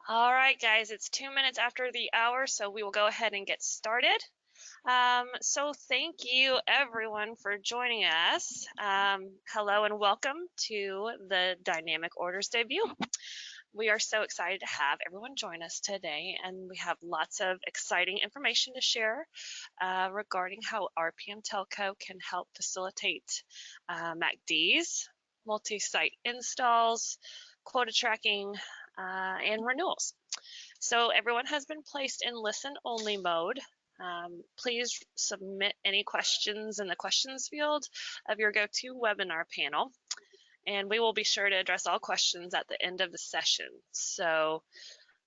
All right, guys, it's 2 minutes after the hour, so we will go ahead and get started. So thank you everyone for joining us. Hello and welcome to the Dynamic Orders debut. We are so excited to have everyone join us today, and we have lots of exciting information to share regarding how RPM Telco can help facilitate MACDs, multi-site installs, quota tracking, and renewals. So everyone has been placed in listen-only mode. Please submit any questions in the questions field of your GoToWebinar panel, and we will be sure to address all questions at the end of the session. So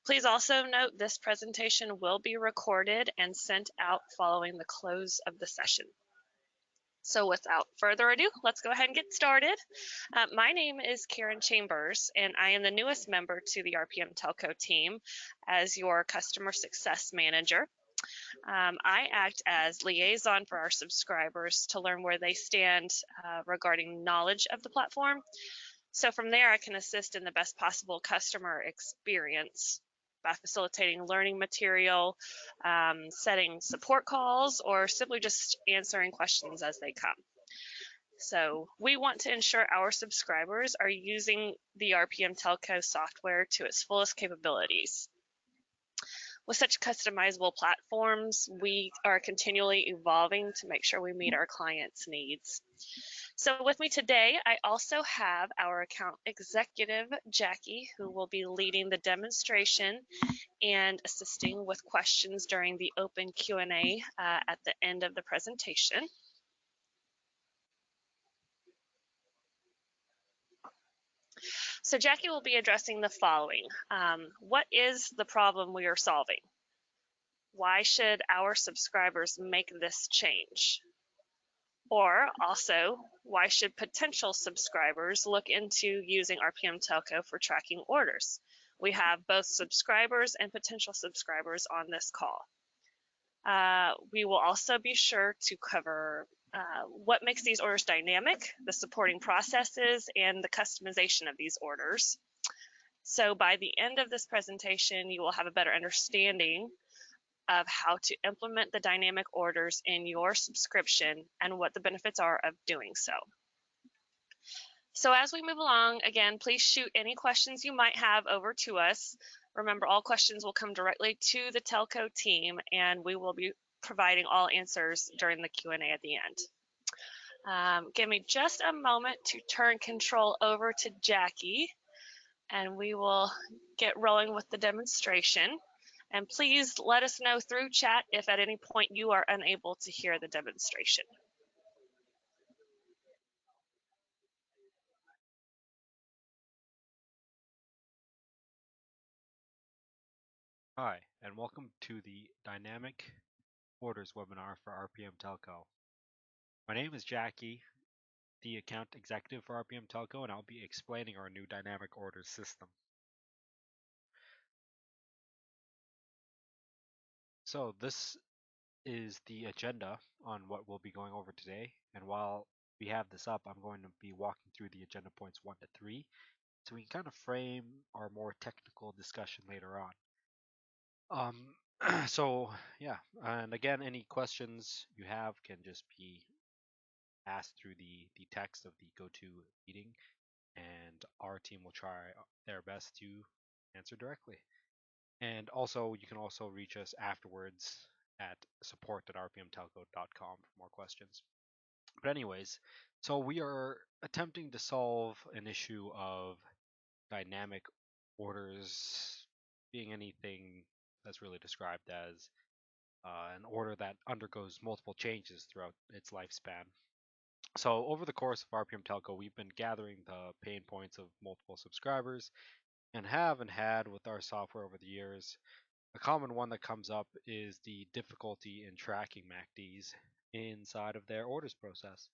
please also note this presentation will be recorded and sent out following the close of the session. So without further ado, let's go ahead and get started. My name is Karen Chambers, and I am the newest member to the RPM Telco team as your customer success manager. I act as liaison for our subscribers to learn where they stand regarding knowledge of the platform. So from there, I can assist in the best possible customer experience by facilitating learning material, setting support calls, or simply just answering questions as they come. So we want to ensure our subscribers are using the RPM Telco software to its fullest capabilities. With such customizable platforms, we are continually evolving to make sure we meet our clients' needs. So with me today, I also have our account executive, Jackie, who will be leading the demonstration and assisting with questions during the open Q&A at the end of the presentation. So Jackie will be addressing the following. What is the problem we are solving? Why should our subscribers make this change? Or also, why should potential subscribers look into using RPM Telco for tracking orders? We have both subscribers and potential subscribers on this call. We will also be sure to cover what makes these orders dynamic, the supporting processes, and the customization of these orders. So by the end of this presentation, you will have a better understanding of how to implement the dynamic orders in your subscription and what the benefits are of doing so. So as we move along, again, please shoot any questions you might have over to us. Remember, all questions will come directly to the telco team, and we will be providing all answers during the Q&A at the end. Give me just a moment to turn control over to Jackie, and we will get rolling with the demonstration. And please let us know through chat if at any point you are unable to hear the demonstration. Hi, and welcome to the Dynamic Orders webinar for RPM Telco. My name is Jackie, the account executive for RPM Telco, and I'll be explaining our new Dynamic Orders system. So this is the agenda on what we'll be going over today, and while we have this up, I'm going to be walking through the agenda points 1 to 3, so we can kind of frame our more technical discussion later on. So yeah, and again, any questions you have can just be asked through the text of the go-to meeting, and our team will try their best to answer directly. And also, you can also reach us afterwards at support@rpmtelco.com for more questions. But anyways, so we are attempting to solve an issue of dynamic orders being anything that's really described as an order that undergoes multiple changes throughout its lifespan. So over the course of RPM Telco, we've been gathering the pain points of multiple subscribers and have and had with our software over the years. A common one that comes up is the difficulty in tracking MACDs inside of their orders process.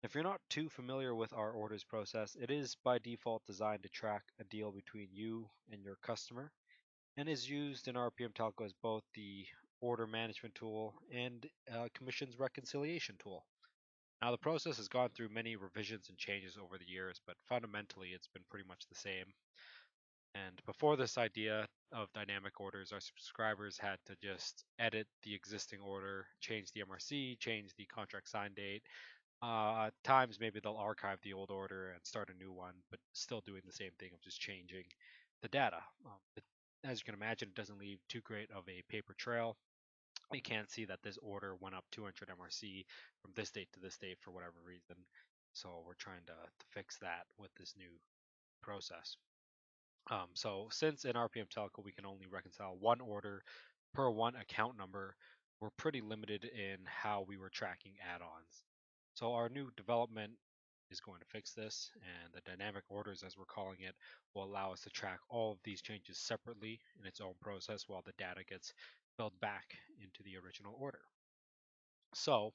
If you're not too familiar with our orders process, it is by default designed to track a deal between you and your customer, and is used in RPM Telco as both the order management tool and commissions reconciliation tool. Now, the process has gone through many revisions and changes over the years, but fundamentally it's been pretty much the same. And before this idea of dynamic orders, our subscribers had to just edit the existing order, change the MRC, change the contract sign date. At times, maybe they'll archive the old order and start a new one, but still doing the same thing of just changing the data. As you can imagine, it doesn't leave too great of a paper trail. You can't see that this order went up 200 MRC from this date to this date for whatever reason. So we're trying to fix that with this new process. So since in RPM Telco we can only reconcile one order per one account number, we're pretty limited in how we were tracking add-ons. So our new development is going to fix this, and the dynamic orders, as we're calling it, will allow us to track all of these changes separately in its own process while the data gets filled back into the original order. So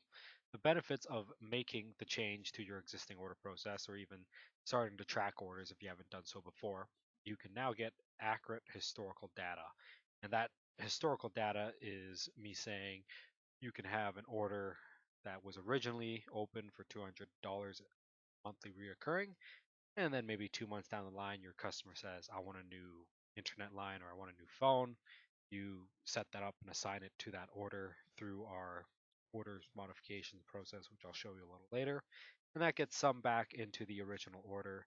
the benefits of making the change to your existing order process, or even starting to track orders if you haven't done so before, you can now get accurate historical data. And that historical data is me saying you can have an order that was originally open for $200 monthly reoccurring, and then maybe 2 months down the line, your customer says, I want a new internet line or I want a new phone. You set that up and assign it to that order through our orders modifications process, which I'll show you a little later. And that gets summed back into the original order.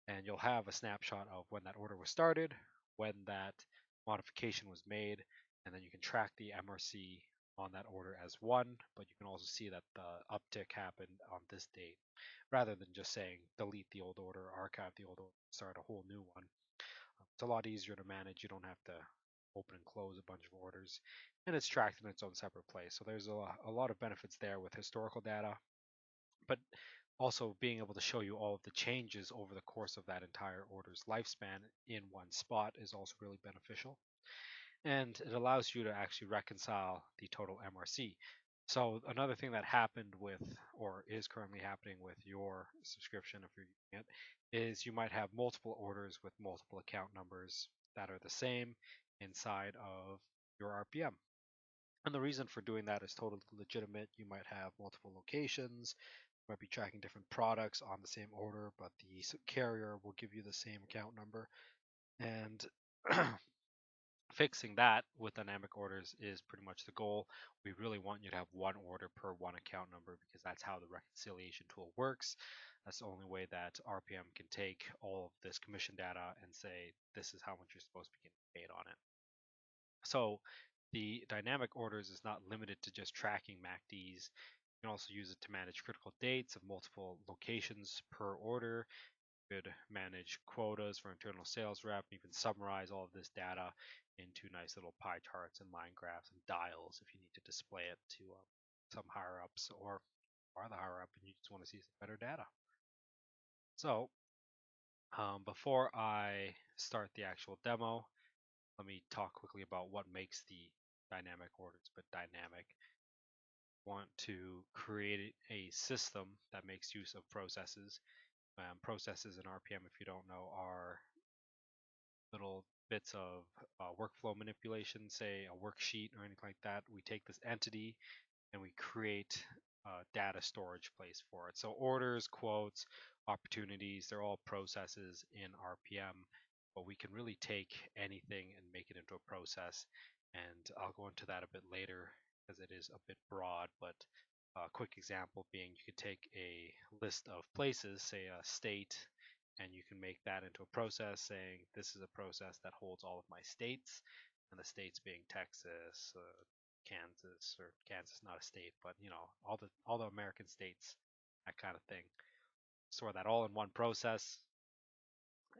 And you'll have a snapshot of when that order was started, when that modification was made, and then you can track the MRC on that order as one, but you can also see that the uptick happened on this date rather than just saying delete the old order, archive the old order, start a whole new one. It's a lot easier to manage. You don't have to open and close a bunch of orders, and it's tracked in its own separate place. So there's a lot of benefits there with historical data, but also being able to show you all of the changes over the course of that entire order's lifespan in one spot is also really beneficial. And it allows you to actually reconcile the total MRC. So another thing that happened with, or is currently happening with your subscription, if you're using it, is you might have multiple orders with multiple account numbers that are the same inside of your RPM. And the reason for doing that is totally legitimate. You might have multiple locations, you might be tracking different products on the same order, but the carrier will give you the same account number. And fixing that with dynamic orders is pretty much the goal. We really want you to have one order per one account number because that's how the reconciliation tool works. That's the only way that RPM can take all of this commission data and say, this is how much you're supposed to be getting paid on it. So the dynamic orders is not limited to just tracking MACDs. You can also use it to manage critical dates of multiple locations per order. You could manage quotas for internal sales rep, even summarize all of this data into nice little pie charts and line graphs and dials if you need to display it to some higher ups or are the higher up and you just want to see some better data. So before I start the actual demo, let me talk quickly about what makes the dynamic orders but dynamic. Want to create a system that makes use of processes. Processes in RPM, if you don't know, are little bits of workflow manipulation, say a worksheet or anything like that. We take this entity and we create a data storage place for it. So orders, quotes, opportunities, they're all processes in RPM, but we can really take anything and make it into a process. And I'll go into that a bit later because it is a bit broad, but a quick example being you could take a list of places, say a state, and you can make that into a process saying this is a process that holds all of my states, and the states being Texas, Kansas, or Kansas not a state, but all the American states, that kind of thing. Store that all in one process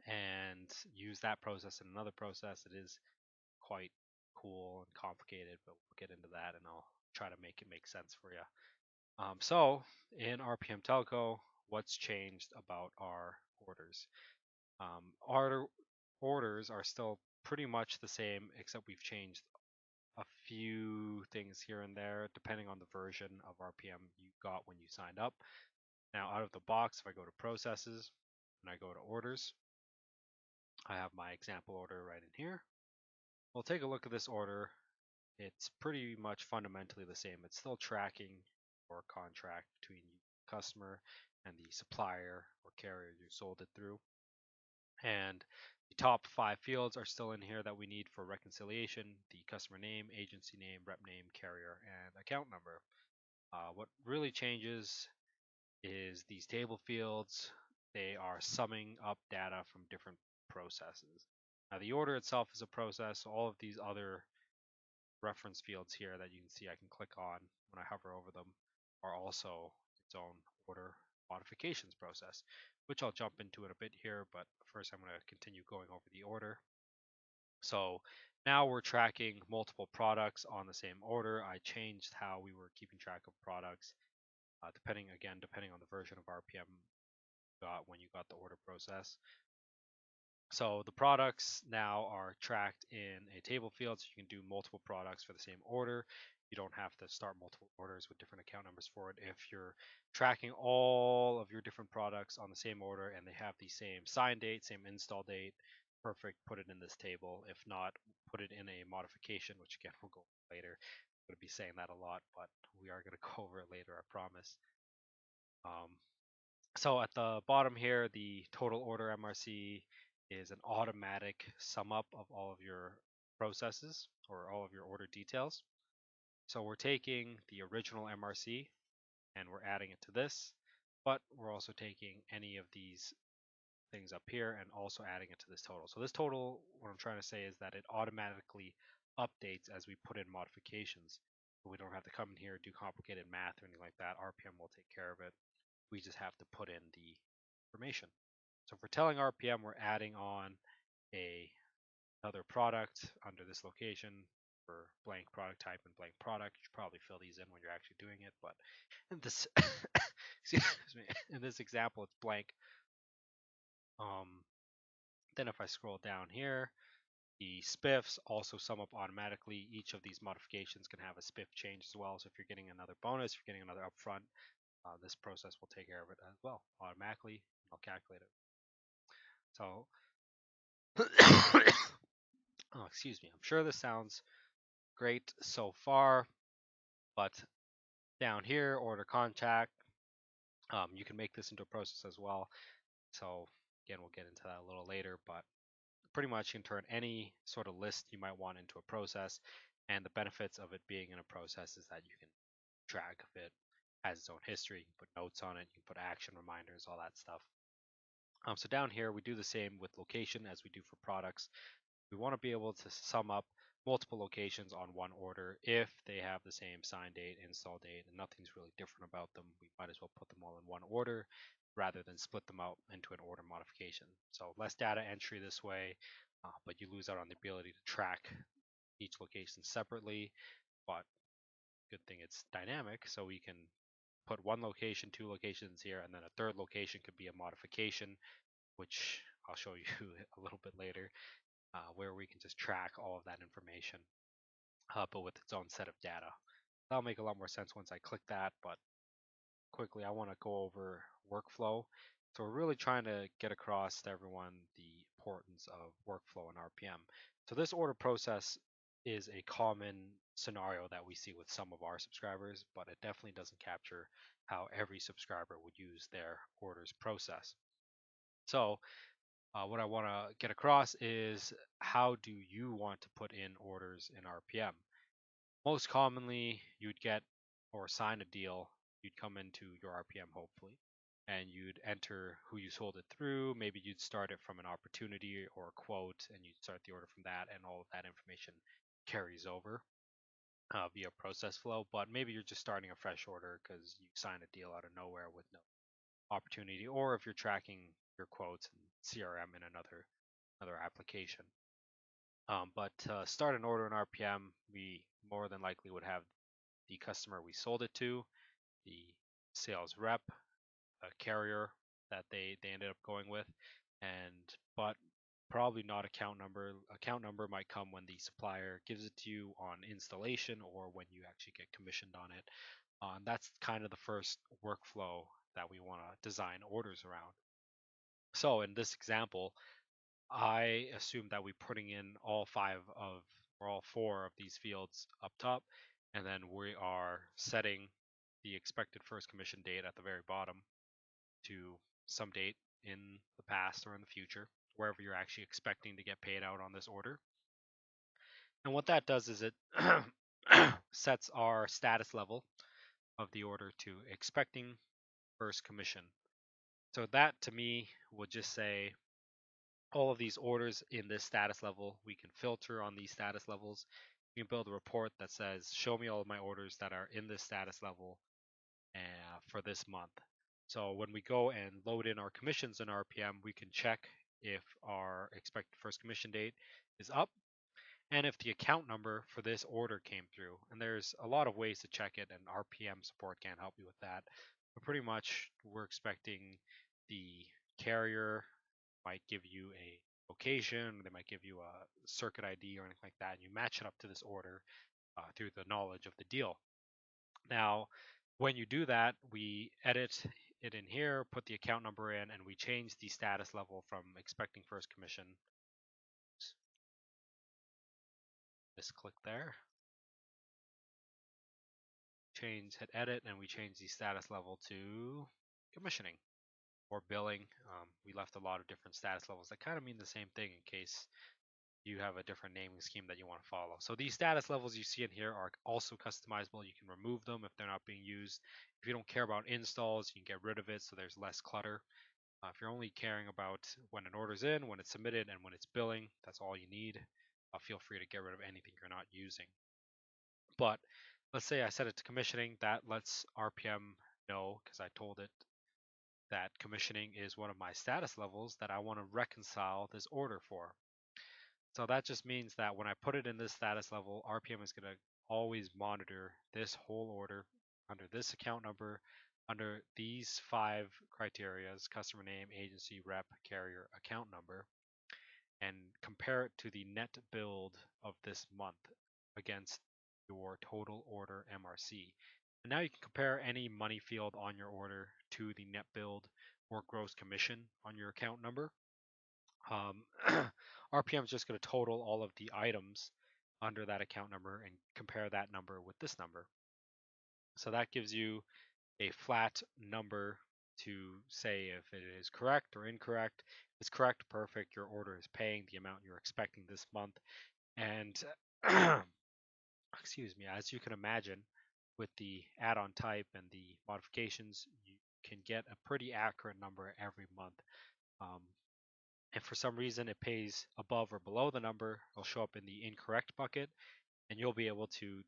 and use that process in another process. It is quite cool and complicated, but we'll get into that and I'll try to make it make sense for you. So in RPM Telco, what's changed about our orders? Our orders are still pretty much the same, except we've changed a few things here and there, depending on the version of RPM you got when you signed up. Now, out of the box, if I go to processes and I go to orders, I have my example order right in here. We'll take a look at this order. It's pretty much fundamentally the same. It's still tracking your contract between you, the customer, and the supplier or carrier you sold it through. And the top 5 fields are still in here that we need for reconciliation: the customer name, agency name, rep name, carrier, and account number. What really changes is these table fields. They are summing up data from different processes. Now, the order itself is a process. So all of these other reference fields here that you can see I can click on when I hover over them are also its own order modifications process, which I'll jump into in a bit here. But first, I'm going to continue going over the order. So now we're tracking multiple products on the same order. I changed how we were keeping track of products, depending on the version of RPM you got when you got the order process. So the products now are tracked in a table field, so you can do multiple products for the same order. You don't have to start multiple orders with different account numbers for it. If you're tracking all of your different products on the same order and they have the same sign date, same install date, perfect, put it in this table. If not, put it in a modification, which again, we'll go later. I'm going to be saying that a lot, but we are going to go over it later, I promise. So at the bottom here, the total order MRC is an automatic sum up of all of your processes or all of your order details. So we're taking the original MRC and we're adding it to this, but we're also taking any of these things up here and also adding it to this total. So this total, what I'm trying to say is that it automatically updates as we put in modifications. So we don't have to come in here, do complicated math or anything like that. RPM will take care of it. We just have to put in the information. So for telling RPM, we're adding on another product under this location for blank product type and blank product. You should probably fill these in when you're actually doing it, but in this excuse me, in this example, it's blank. Then if I scroll down here, the spiffs also sum up automatically. Each of these modifications can have a spiff change as well. So if you're getting another bonus, if you're getting another upfront, this process will take care of it as well automatically. I'll calculate it. So, oh, excuse me. I'm sure this sounds great so far, but down here, order contact, you can make this into a process as well. So again, we'll get into that a little later, but pretty much you can turn any sort of list you might want into a process. And the benefits of it being in a process is that you can track of it, has its own history, you can put notes on it, you can put action reminders, all that stuff. So down here, we do the same with location as we do for products. We want to be able to sum up multiple locations on one order if they have the same sign date, install date, and nothing's really different about them. We might as well put them all in one order rather than split them out into an order modification. So less data entry this way, but you lose out on the ability to track each location separately. But good thing it's dynamic, so we can put one location, two locations here, and then a third location could be a modification, which I'll show you a little bit later, where we can just track all of that information, but with its own set of data. That'll make a lot more sense once I click that, but quickly I want to go over workflow. So we're really trying to get across to everyone the importance of workflow in RPM. So this order process is a common scenario that we see with some of our subscribers, but it definitely doesn't capture how every subscriber would use their orders process. So what I want to get across is how do you want to put in orders in RPM? Most commonly, you'd get or sign a deal, you'd come into your RPM hopefully, and you'd enter who you sold it through. Maybe you'd start it from an opportunity or a quote, and you'd start the order from that, and all of that information carries over via process flow. But maybe you're just starting a fresh order because you signed a deal out of nowhere with no opportunity, or if you're tracking your quotes and CRM in another application. But to start an order in RPM, we more than likely would have the customer we sold it to, the sales rep, a carrier that they ended up going with, but probably not account number. Account number might come when the supplier gives it to you on installation or when you actually get commissioned on it. And that's kind of the first workflow that we want to design orders around. So in this example, I assume that we're putting in all four of these fields up top, and then we are setting the expected first commission date at the very bottom to some date in the past or in the future, wherever you're actually expecting to get paid out on this order. And what that does is it sets our status level of the order to expecting first commission. So that to me would just say all of these orders in this status level. We can filter on these status levels. We can build a report that says, show me all of my orders that are in this status level for this month. So when we go and load in our commissions in RPM, we can check if our expected first commission date is up and if the account number for this order came through. And there's a lot of ways to check it, and RPM support can't help you with that. But pretty much, we're expecting the carrier might give you a location, they might give you a circuit ID or anything like that, and you match it up to this order through the knowledge of the deal. Now, when you do that, we edit it in here, put the account number in, and we change the status level from expecting first commission. Just click there. Hit edit, and we change the status level to commissioning or billing. We left a lot of different status levels that kind of mean the same thing in case you have a different naming scheme that you want to follow. So these status levels you see in here are also customizable. You can remove them if they're not being used. If you don't care about installs, you can get rid of it so there's less clutter. If you're only caring about when an order's in, when it's submitted, and when it's billing, that's all you need. Feel free to get rid of anything you're not using. But let's say I set it to commissioning. That lets RPM know, because I told it that commissioning is one of my status levels that I want to reconcile this order for. So that just means that when I put it in this status level, RPM is going to always monitor this whole order under this account number, under these 5 criterias: customer name, agency, rep, carrier, account number, and compare it to the net build of this month against your total order MRC. And now you can compare any money field on your order to the net build or gross commission on your account number. RPM is just going to total all of the items under that account number and compare that number with this number. So that gives you a flat number to say if it is correct or incorrect. If it's correct, perfect. Your order is paying the amount you're expecting this month. And excuse me, as you can imagine, with the add-on type and the modifications, you can get a pretty accurate number every month. If for some reason it pays above or below the number, it'll show up in the incorrect bucket, and you'll be able to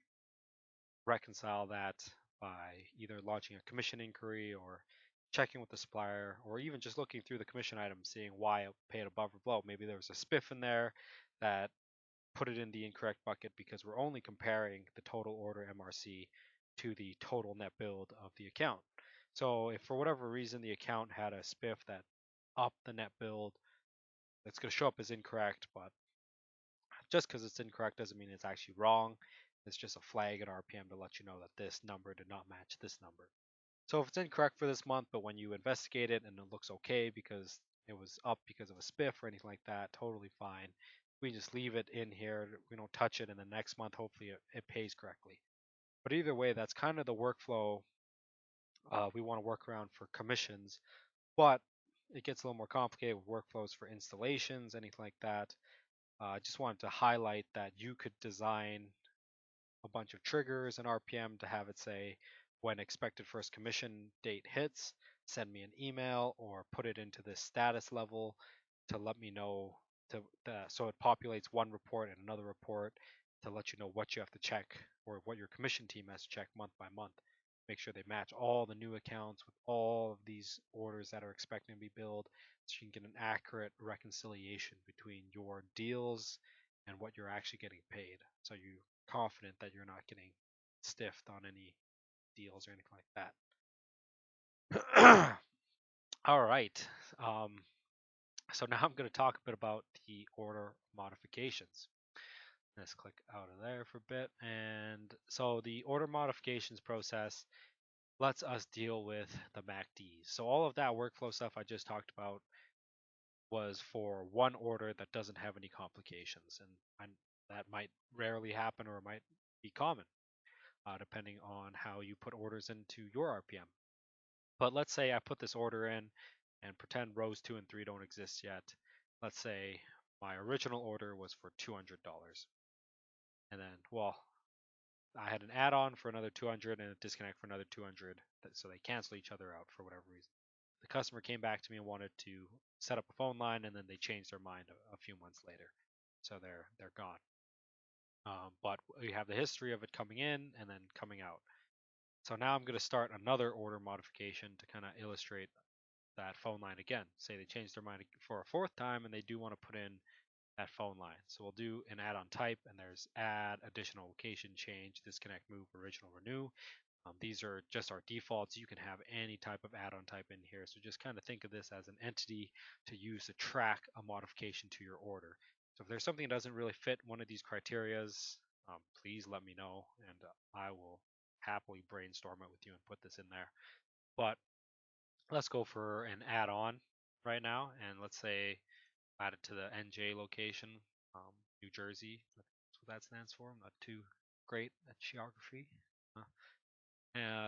reconcile that by either launching a commission inquiry or checking with the supplier, or even just looking through the commission item, seeing why it paid above or below. Maybe there was a spiff in there that put it in the incorrect bucket because we're only comparing the total order MRC to the total net build of the account. So if for whatever reason the account had a spiff that upped the net build, it's going to show up as incorrect, but just because it's incorrect doesn't mean it's actually wrong. It's just a flag at RPM to let you know that this number did not match this number. So if it's incorrect for this month, but when you investigate it and it looks okay because it was up because of a spiff or anything like that, totally fine. We just leave it in here. We don't touch it, and the next month, hopefully, it pays correctly. But either way, that's kind of the workflow we want to work around for commissions. But it gets a little more complicated with workflows for installations, anything like that. I just wanted to highlight that you could design a bunch of triggers in RPM to have it say when expected first commission date hits, send me an email or put it into the status level to let me know so it populates one report and another report to let you know what you have to check or what your commission team has to check month by month. Make sure they match all the new accounts with all of these orders that are expecting to be billed so you can get an accurate reconciliation between your deals and what you're actually getting paid. So you're confident that you're not getting stiffed on any deals or anything like that. All right. Um, so now I'm going to talk a bit about the order modifications. Let's click out of there for a bit. And so the order modifications process lets us deal with the MACDs. So all of that workflow stuff I just talked about was for one order that doesn't have any complications. And that might rarely happen or it might be common, depending on how you put orders into your RPM. But let's say I put this order in and pretend rows 2 and 3 don't exist yet. let's say my original order was for $200. And then, well, I had an add-on for another 200 and a disconnect for another 200, so they cancel each other out for whatever reason. The customer came back to me and wanted to set up a phone line, and then they changed their mind a few months later, so they're gone. But we have the history of it coming in and then coming out. So now I'm going to start another order modification to kind of illustrate that phone line again. Say they change their mind for a fourth time and they do want to put in that phone line. So we'll do an add-on type, and there's add, additional location, change, disconnect, move, original, renew. These are just our defaults. You can have any type of add-on type in here. So just kind of think of this as an entity to use to track a modification to your order. So if there's something that doesn't really fit one of these criterias, please let me know, and I will happily brainstorm it with you and put this in there. But let's go for an add-on right now, and let's say add it to the NJ location, New Jersey. That's what that stands for. I'm not too great at geography.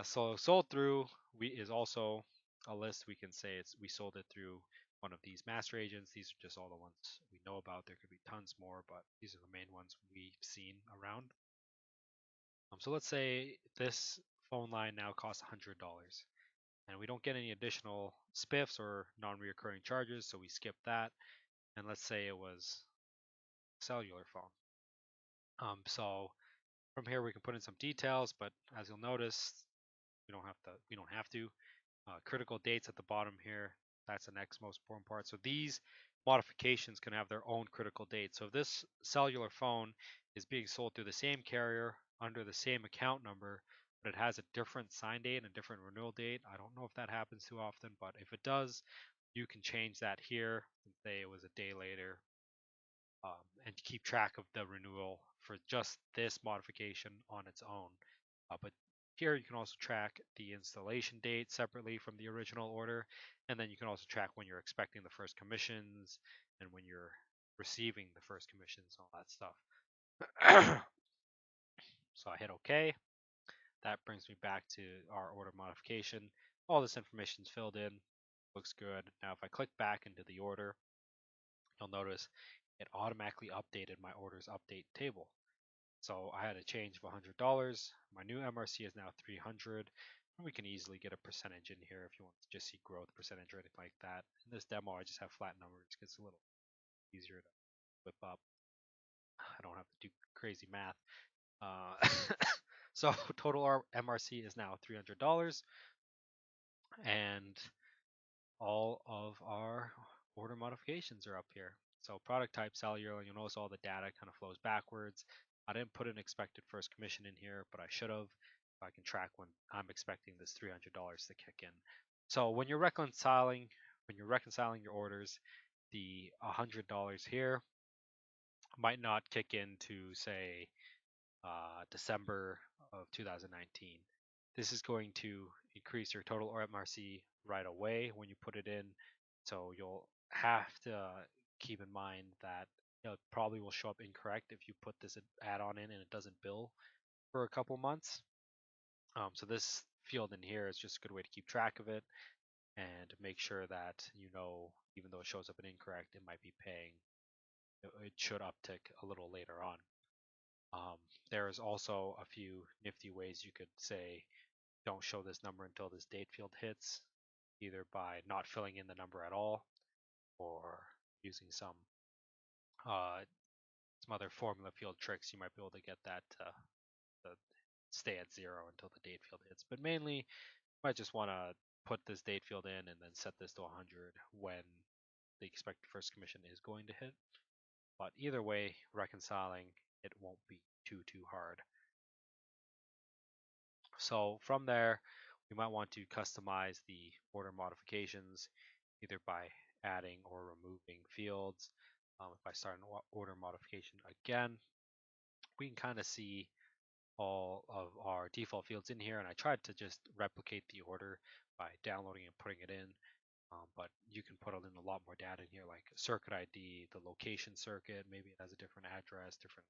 So sold through is also a list. We can say we sold it through one of these master agents. These are just all the ones we know about. There could be tons more, but these are the main ones we've seen around. So let's say this phone line now costs $100, and we don't get any additional spiffs or non-reoccurring charges, so we skip that. And let's say it was a cellular phone. So from here we can put in some details, but as you'll notice, we don't have to. Critical dates at the bottom here. That's the next most important part. So these modifications can have their own critical date. So if this cellular phone is being sold through the same carrier under the same account number, but it has a different sign date and a different renewal date, I don't know if that happens too often, but if it does, you can change that here and say it was a day later, and keep track of the renewal for just this modification on its own. But here you can also track the installation date separately from the original order, and then you can also track when you're expecting the first commissions and when you're receiving the first commissions, all that stuff. So I hit OK. That brings me back to our order modification. All this information is filled in. Looks good. Now if I click back into the order, you'll notice it automatically updated my orders update table. So I had a change of $100. My new MRC is now 300. And we can easily get a percentage in here if you want to just see growth percentage or anything like that. In this demo, I just have flat numbers. It gets a little easier to whip up. I don't have to do crazy math. So total MRC is now $300, and all of our order modifications are up here. So product type, cellular, you'll notice all the data kind of flows backwards. I didn't put an expected first commission in here, but I should have. I can track when I'm expecting this $300 to kick in. So when you're reconciling your orders, the $100 here might not kick in to say December of 2019. This is going to increase your total MRC right away when you put it in. So you'll have to keep in mind that it probably will show up incorrect if you put this add-on in and it doesn't bill for a couple months. So this field in here is just a good way to keep track of it and make sure that you know, even though it shows up an incorrect, it might be paying. It should uptick a little later on. There's also a few nifty ways you could say don't show this number until this date field hits, either by not filling in the number at all or using uh, some other formula field tricks. You might be able to get that to stay at 0 until the date field hits. But mainly, you might just want to put this date field in and then set this to 100 when the expected first commission is going to hit. But either way, reconciling it won't be too hard. So from there, we might want to customize the order modifications either by adding or removing fields. If I start an order modification again, we can kind of see all of our default fields in here, and I tried to just replicate the order by downloading and putting it in. But you can put in a lot more data in here, like circuit ID, the location circuit, maybe it has a different address, different,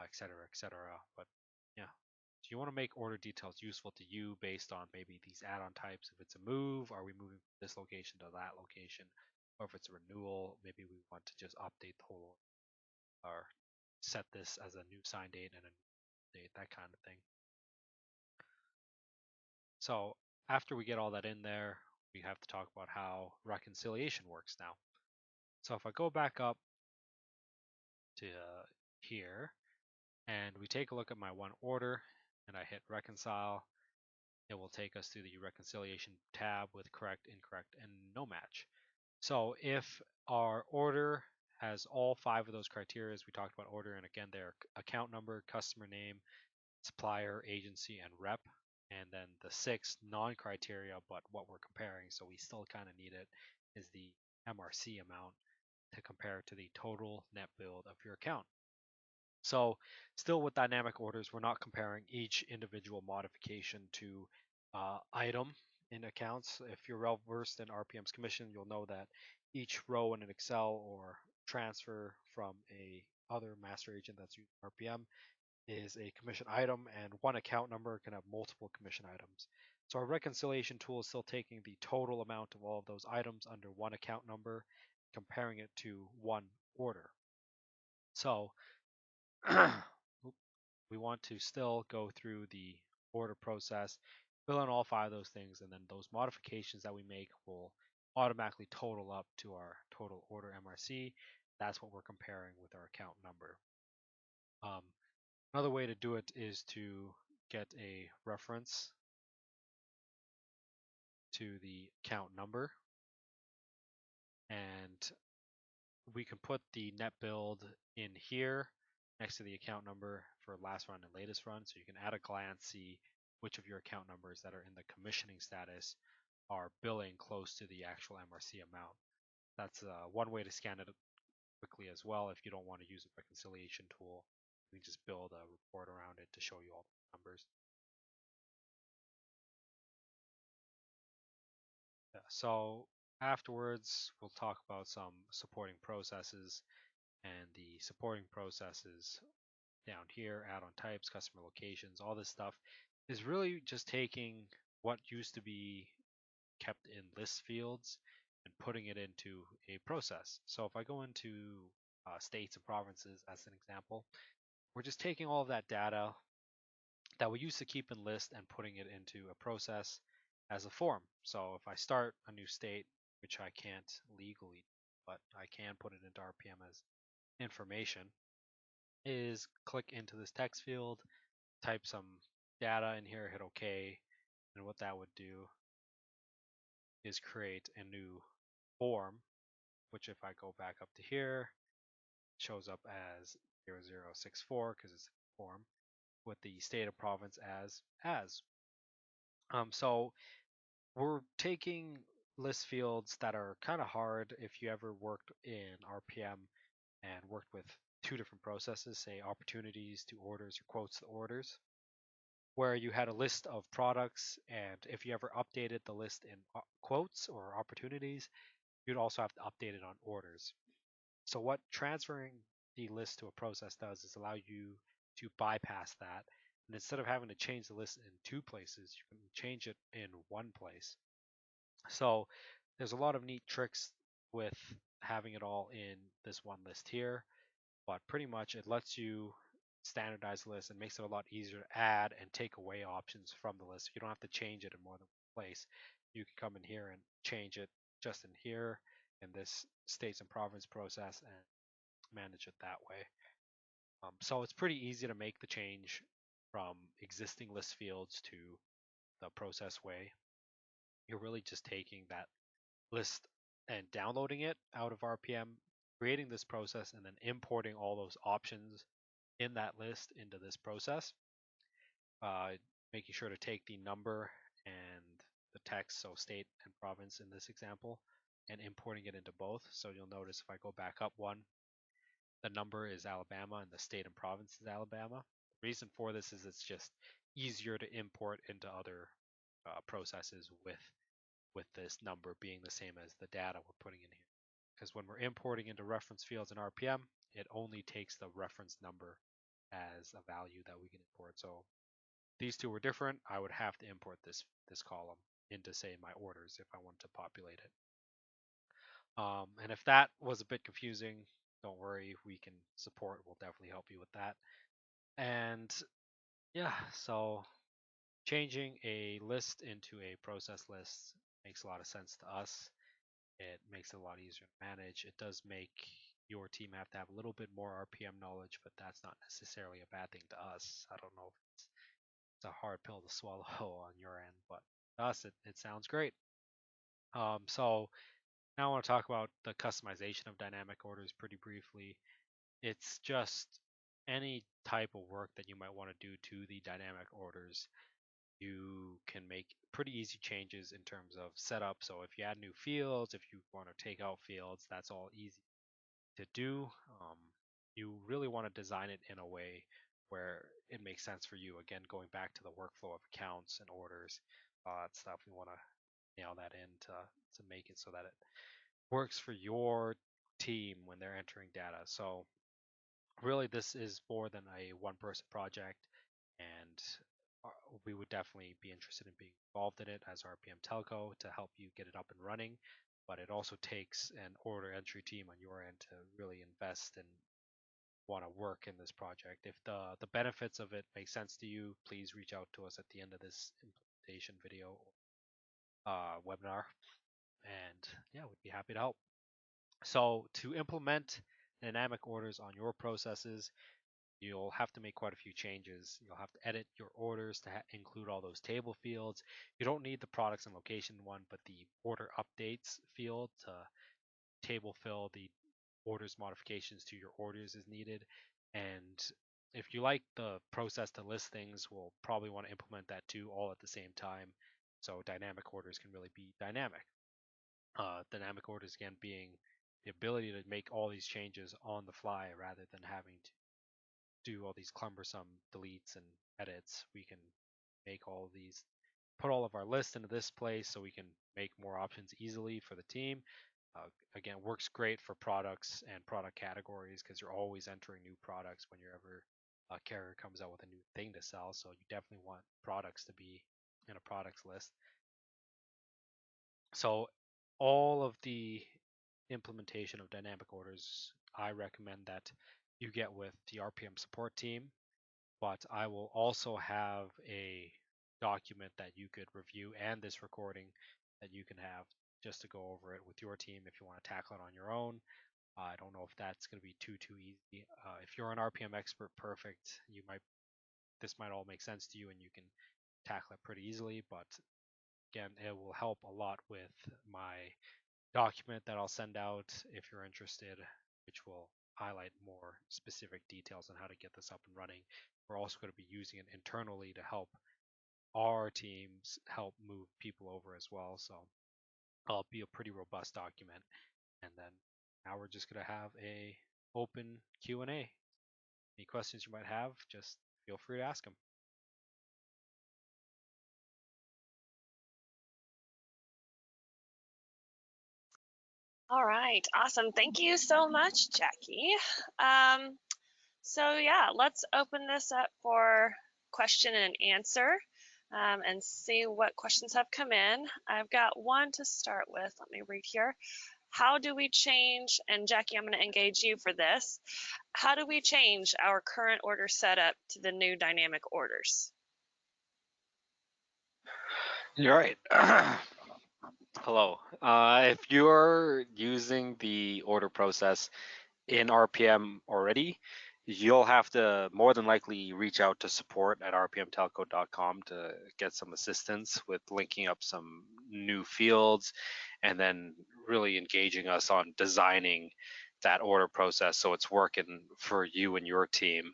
et cetera, et cetera. But yeah, so you want to make order details useful to you based on maybe these add-on types. If it's a move, are we moving from this location to that location? or if it's a renewal, maybe we want to just update the whole or set this as a new sign date and a new date, that kind of thing. So after we get all that in there, we have to talk about how reconciliation works now. So if I go back up to here and we take a look at my one order and I hit reconcile, it will take us to the reconciliation tab with correct, incorrect, and no match. So if our order has all 5 of those criteria we talked about order, and again, their account number, customer name, supplier, agency, and rep, and then the 6th non-criteria, but what we're comparing, so we still kind of need it, is the MRC amount to compare to the total net build of your account. So still with dynamic orders, we're not comparing each individual modification to item in accounts. If you're well versed in RPM's commission, you'll know that each row in an Excel or transfer from a other master agent that's using RPM is a commission item, and one account number can have multiple commission items. So our reconciliation tool is still taking the total amount of all of those items under one account number, comparing it to one order. So we want to still go through the order process, fill in all 5 of those things, and then those modifications that we make will automatically total up to our total order MRC. That's what we're comparing with our account number. Another way to do it is to get a reference to the account number, and we can put the net build in here next to the account number for last run and latest run, so you can at a glance see which of your account numbers that are in the commissioning status are billing close to the actual MRC amount. That's one way to scan it quickly as well. If you don't want to use a reconciliation tool, you can just build a report around it to show you all the numbers. Yeah, so afterwards, we'll talk about some supporting processes, and the supporting processes down here, add-on types, customer locations, all this stuff is really just taking what used to be kept in list fields and putting it into a process. So if I go into states and provinces as an example, we're just taking all of that data that we used to keep in list and putting it into a process as a form. So if I start a new state, which I can't legally, but I can put it into RPM as information, is click into this text field, type some data in here, hit OK, and what that would do is create a new form, which if I go back up to here, shows up as 0064 because it's a form, with the state of province as. So we're taking list fields that are kind of hard if you ever worked in RPM and worked with 2 different processes, say opportunities to orders or quotes to orders, where you had a list of products, and if you ever updated the list in quotes or opportunities, you'd also have to update it on orders. So what transferring the list to a process does is allow you to bypass that. And instead of having to change the list in 2 places, you can change it in 1 place. So there's a lot of neat tricks with having it all in this one list here, but pretty much it lets you standardize the list and makes it a lot easier to add and take away options from the list. You don't have to change it in more than one place. You can come in here and change it just in here in this states and province process and manage it that way. So it's pretty easy to make the change from existing list fields to the process way. You're really just taking that list and downloading it out of RPM, creating this process, and then importing all those options in that list into this process, uh, making sure to take the number and the text, so state and province in this example, and importing it into both. So you'll notice if I go back up one, the number is Alabama and the state and province is Alabama. The reason for this is it's just easier to import into other processes with this number being the same as the data we're putting in here. Because when we're importing into reference fields in RPM, it only takes the reference number as a value that we can import. So these 2 were different. I would have to import this column into, say, my orders if I want to populate it. And if that was a bit confusing, don't worry, we can support. We'll definitely help you with that. And yeah, so changing a list into a process list makes a lot of sense to us. It makes it a lot easier to manage. It does make your team have to have a little bit more RPM knowledge, but that's not necessarily a bad thing to us. I don't know if it's a hard pill to swallow on your end, but to us, it sounds great. So now I want to talk about the customization of dynamic orders pretty briefly. It's just any type of work that you might want to do to the dynamic orders. You can make pretty easy changes in terms of setup. So if you add new fields, if you want to take out fields, that's all easy to do. You really want to design it in a way where it makes sense for you. Again, going back to the workflow of accounts and orders, that stuff, we want to nail that in to make it so that it works for your team when they're entering data. So really, this is more than a one-person project, and we would definitely be interested in being involved in it as RPM Telco to help you get it up and running. But it also takes an order entry team on your end to really invest and want to work in this project. If the benefits of it make sense to you, please reach out to us at the end of this implementation video webinar, and yeah, we'd be happy to help. So to implement dynamic orders on your processes, you'll have to make quite a few changes. You'll have to edit your orders to include all those table fields. You don't need the products and location one, but the order updates field to table fill the orders modifications to your orders is needed. And if you like the process to list things, we'll probably want to implement that too all at the same time. So dynamic orders can really be dynamic. Dynamic orders again being the ability to make all these changes on the fly rather than having to do all these cumbersome deletes and edits. We can make all these, put all of our lists into this place so we can make more options easily for the team. Again, works great for products and product categories because you're always entering new products whenever a carrier comes out with a new thing to sell. So you definitely want products to be in a products list. So all of the implementation of dynamic orders, I recommend that you get with the RPM support team, but I will also have a document that you could review and this recording that you can have just to go over it with your team if you want to tackle it on your own. I don't know if that's going to be too easy. If you're an RPM expert, perfect. You might this might all make sense to you and you can tackle it pretty easily. But again, it will help a lot with my document that I'll send out if you're interested, which will highlight more specific details on how to get this up and running. We're also going to be using it internally to help our teams help move people over as well. So it'll be a pretty robust document. And then now we're just going to have a open Q&A. Any questions you might have, just feel free to ask them. All right, awesome. Thank you so much, Jackie. So yeah, let's open this up for question and answer and see what questions have come in. I've got one to start with. Let me read here. How do we change, and Jackie, I'm going to engage you for this. How do we change our current order setup to the new dynamic orders? You're right. Hello. If you're using the order process in RPM already, you'll have to more than likely reach out to support at rpmtelco.com to get some assistance with linking up some new fields and then really engaging us on designing that order process so it's working for you and your team,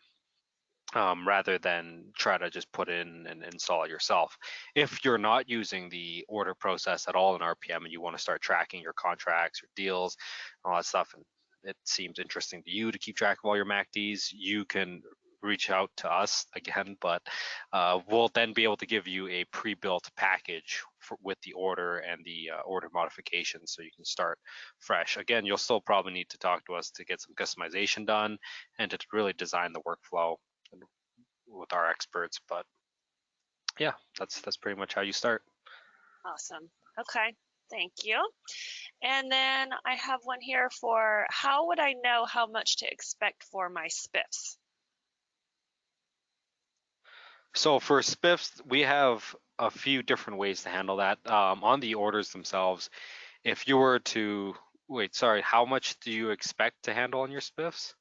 rather than try to just put in and install it yourself. If you're not using the order process at all in RPM and you want to start tracking your contracts, your deals, all that stuff, and it seems interesting to you to keep track of all your MACDs, you can reach out to us again, but we'll then be able to give you a pre-built package with the order and the order modifications so you can start fresh. Again, you'll still probably need to talk to us to get some customization done and to really design the workflow with our experts. But yeah, that's pretty much how you start. Awesome. Okay. Thank you. And then I have one here for how would I know how much to expect for my spiffs? So for spiffs, we have a few different ways to handle that. On the orders themselves, if you were to wait, sorry, how much do you expect to handle on your spiffs?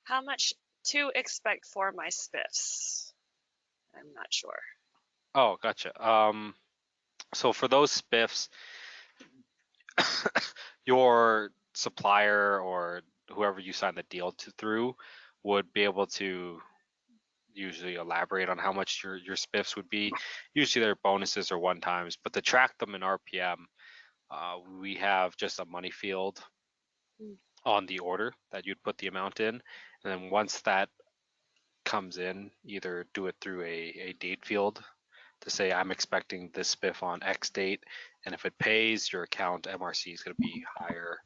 How much to expect for my spiffs? I'm not sure. Oh, gotcha. So for those spiffs, your supplier or whoever you sign the deal through would be able to usually elaborate on how much your spiffs would be. Usually they're bonuses or one times, but to track them in RPM, we have just a money field Mm. on the order that you'd put the amount in, and then once that comes in, either do it through a date field to say I'm expecting this spiff on X date, and if it pays, your account MRC is going to be higher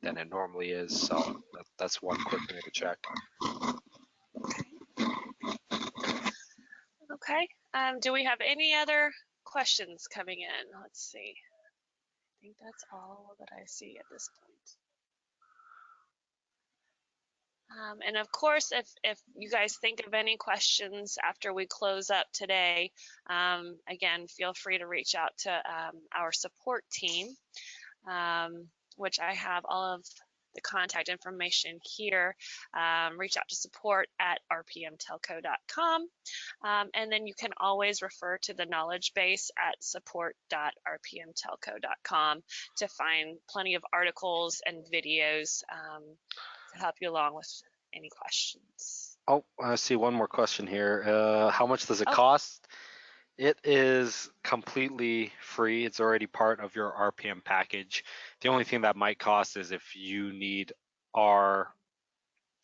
than it normally is. So that's one quick way to check. Okay. Do we have any other questions coming in? Let's see. I think that's all that I see at this point. And of course, if you guys think of any questions after we close up today, again, feel free to reach out to our support team, which I have all of the contact information here. Reach out to support at rpmtelco.com. And then you can always refer to the knowledge base at support.rpmtelco.com to find plenty of articles and videos to help you along with any questions. Oh, I see one more question here. How much does it Oh, cost? It is completely free. It's already part of your RPM package. The only thing that might cost is if you need our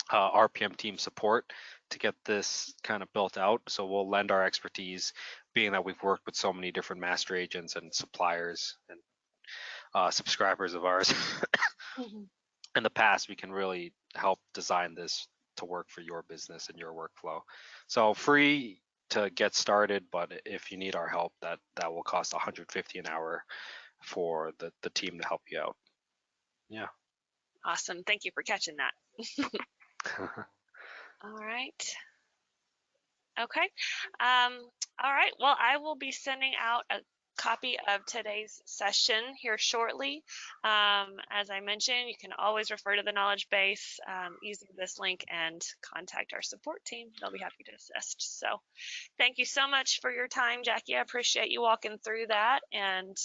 RPM team support to get this kind of built out. So we'll lend our expertise, being that we've worked with so many different master agents and suppliers and subscribers of ours in the past. We can really help design this to work for your business and your workflow. So free to get started, but if you need our help, that will cost 150 an hour for the team to help you out. Yeah. awesome. Thank you for catching that. All right. Okay. All right. Well, I will be sending out a copy of today's session here shortly. As I mentioned, you can always refer to the knowledge base using this link and contact our support team. They'll be happy to assist. So thank you so much for your time, Jackie. I appreciate you walking through that. And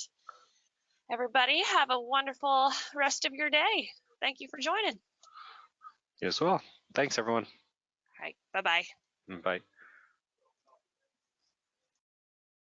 everybody, have a wonderful rest of your day. Thank you for joining. You as well. Thanks, everyone. All right. Bye-bye. Bye.